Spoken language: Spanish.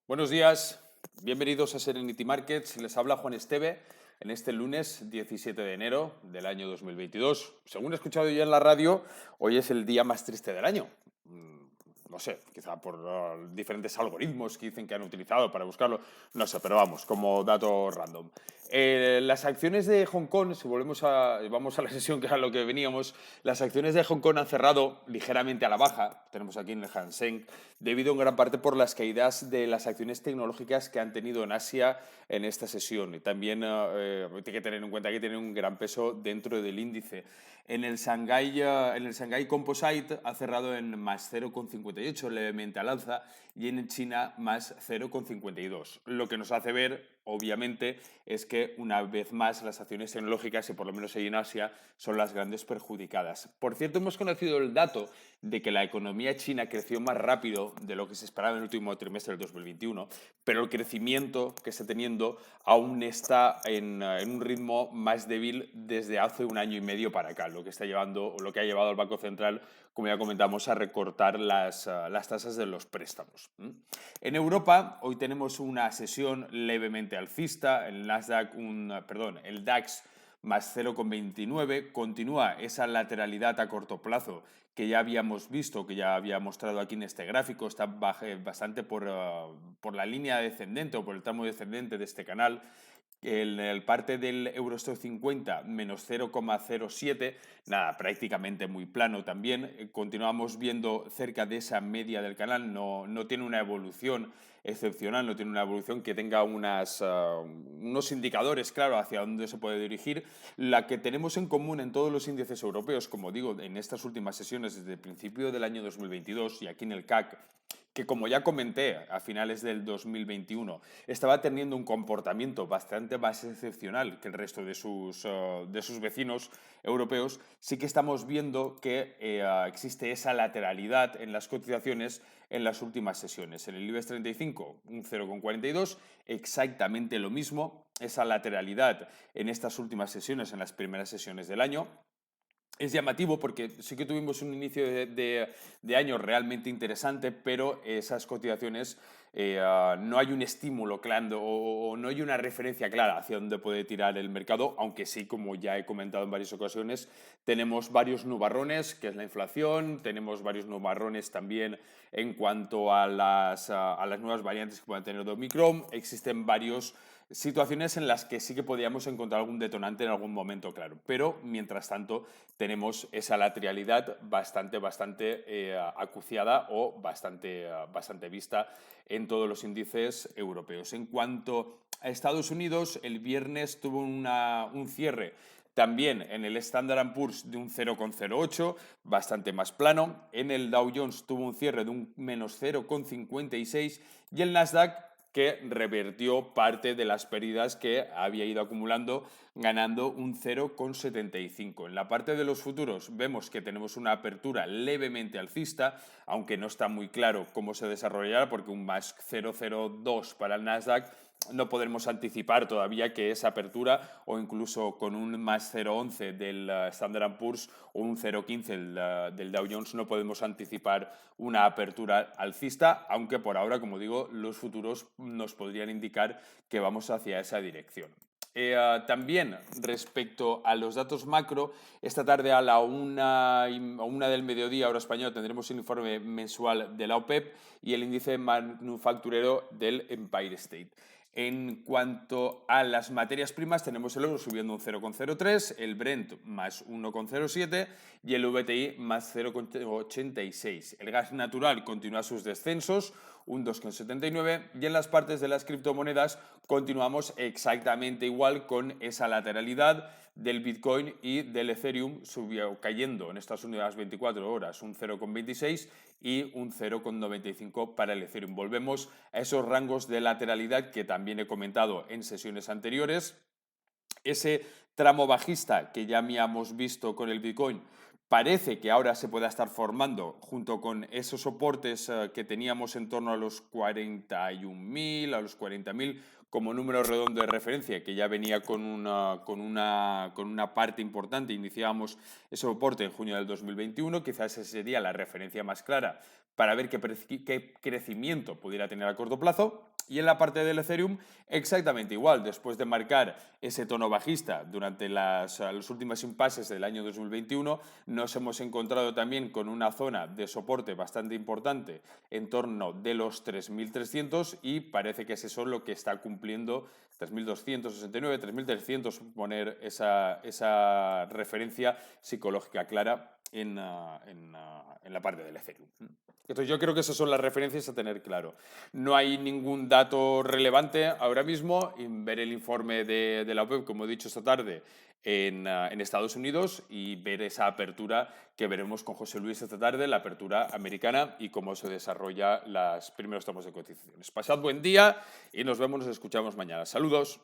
Buenos días, bienvenidos a Serenity Markets. Les habla Juan Esteve en este lunes 17 de enero del año 2022. Según he escuchado yo en la radio, hoy es el día más triste del año. No sé, quizá por diferentes algoritmos que dicen que han utilizado para buscarlo, no sé, pero vamos, como dato random. Las acciones de Hong Kong, si vamos a la sesión que era lo que veníamos, las acciones de Hong Kong han cerrado ligeramente a la baja, tenemos aquí en el Hang Seng, debido en gran parte por las caídas de las acciones tecnológicas que han tenido en Asia en esta sesión. Y también hay que tener en cuenta que tienen un gran peso dentro del índice. En el Shanghai Composite ha cerrado en más 0,58, levemente al alza, y en China más 0,52. Lo que nos hace ver, obviamente, es que una vez más las acciones tecnológicas, y por lo menos ahí en Asia, son las grandes perjudicadas. Por cierto, hemos conocido el dato de que la economía china creció más rápido de lo que se esperaba en el último trimestre del 2021, pero el crecimiento que está teniendo aún está en un ritmo más débil desde hace un año y medio para acá, lo que está llevando, o lo que ha llevado al Banco Central, como ya comentamos, a recortar las tasas de los préstamos. En Europa, hoy tenemos una sesión levemente alcista, el DAX más 0,29, continúa esa lateralidad a corto plazo que ya habíamos visto, que ya había mostrado aquí en este gráfico, está bastante por la línea descendente o por el tramo descendente de este canal. El parte del Eurostoxx 50 menos 0,07, nada, prácticamente muy plano también. Continuamos viendo cerca de esa media del canal, no tiene una evolución excepcional, no tiene una evolución que tenga unos indicadores, claro, hacia dónde se puede dirigir. La que tenemos en común en todos los índices europeos, como digo, en estas últimas sesiones desde el principio del año 2022 y aquí en el CAC, que como ya comenté a finales del 2021, estaba teniendo un comportamiento bastante más excepcional que el resto de sus vecinos europeos, sí que estamos viendo que existe esa lateralidad en las cotizaciones en las últimas sesiones. En el IBEX 35, un 0,42, exactamente lo mismo, esa lateralidad en estas últimas sesiones, en las primeras sesiones del año. Es llamativo porque sí que tuvimos un inicio de año realmente interesante, pero esas cotizaciones no hay un estímulo claro o no hay una referencia clara hacia dónde puede tirar el mercado, aunque sí, como ya he comentado en varias ocasiones, tenemos varios nubarrones, que es la inflación, tenemos varios nubarrones también en cuanto a las nuevas variantes que puedan tener de Omicron, existen varios situaciones en las que sí que podíamos encontrar algún detonante en algún momento, claro. Pero, mientras tanto, tenemos esa lateralidad bastante acuciada o bastante vista en todos los índices europeos. En cuanto a Estados Unidos, el viernes tuvo un cierre también en el Standard Poor's de un 0,08, bastante más plano. En el Dow Jones tuvo un cierre de un menos 0,56 y el Nasdaq que revertió parte de las pérdidas que había ido acumulando, ganando un 0,75. En la parte de los futuros vemos que tenemos una apertura levemente alcista, aunque no está muy claro cómo se desarrollará, porque un más 0,02 para el Nasdaq no podremos anticipar todavía que esa apertura, o incluso con un más 0,11 del Standard Poor's o un 0,15 del Dow Jones, no podemos anticipar una apertura alcista, aunque por ahora, como digo, los futuros nos podrían indicar que vamos hacia esa dirección. También respecto a los datos macro, esta tarde a la una del mediodía, hora española, tendremos el informe mensual de la OPEP y el índice manufacturero del Empire State. En cuanto a las materias primas, tenemos el euro subiendo un 0,03, el Brent más 1,07 y el VTI más 0,86. El gas natural continúa sus descensos, un 2,79, y en las partes de las criptomonedas continuamos exactamente igual con esa lateralidad del Bitcoin y del Ethereum cayendo en estas últimas 24 horas un 0,26 y un 0,95 para el Ethereum. Volvemos a esos rangos de lateralidad que también he comentado en sesiones anteriores. Ese tramo bajista que ya habíamos visto con el Bitcoin parece que ahora se pueda estar formando junto con esos soportes que teníamos en torno a los 41.000, a los 40.000 como número redondo de referencia, que ya venía con una parte importante. Iniciábamos ese soporte en junio del 2021, quizás esa sería la referencia más clara para ver qué crecimiento pudiera tener a corto plazo. Y en la parte del Ethereum, exactamente igual. Después de marcar ese tono bajista durante los últimos impases del año 2021, nos hemos encontrado también con una zona de soporte bastante importante en torno de los 3.300 y parece que es eso lo que está cumpliendo 3.269, 3.300, poner esa referencia psicológica clara en la parte del Ethereum. Entonces yo creo que esas son las referencias a tener claro. No hay ningún dato relevante ahora mismo. Ver el informe de la OPEP, como he dicho esta tarde, en Estados Unidos y ver esa apertura que veremos con José Luis esta tarde, la apertura americana y cómo se desarrolla los primeros tramos de cotizaciones. Pasad buen día y nos vemos, nos escuchamos mañana. Saludos.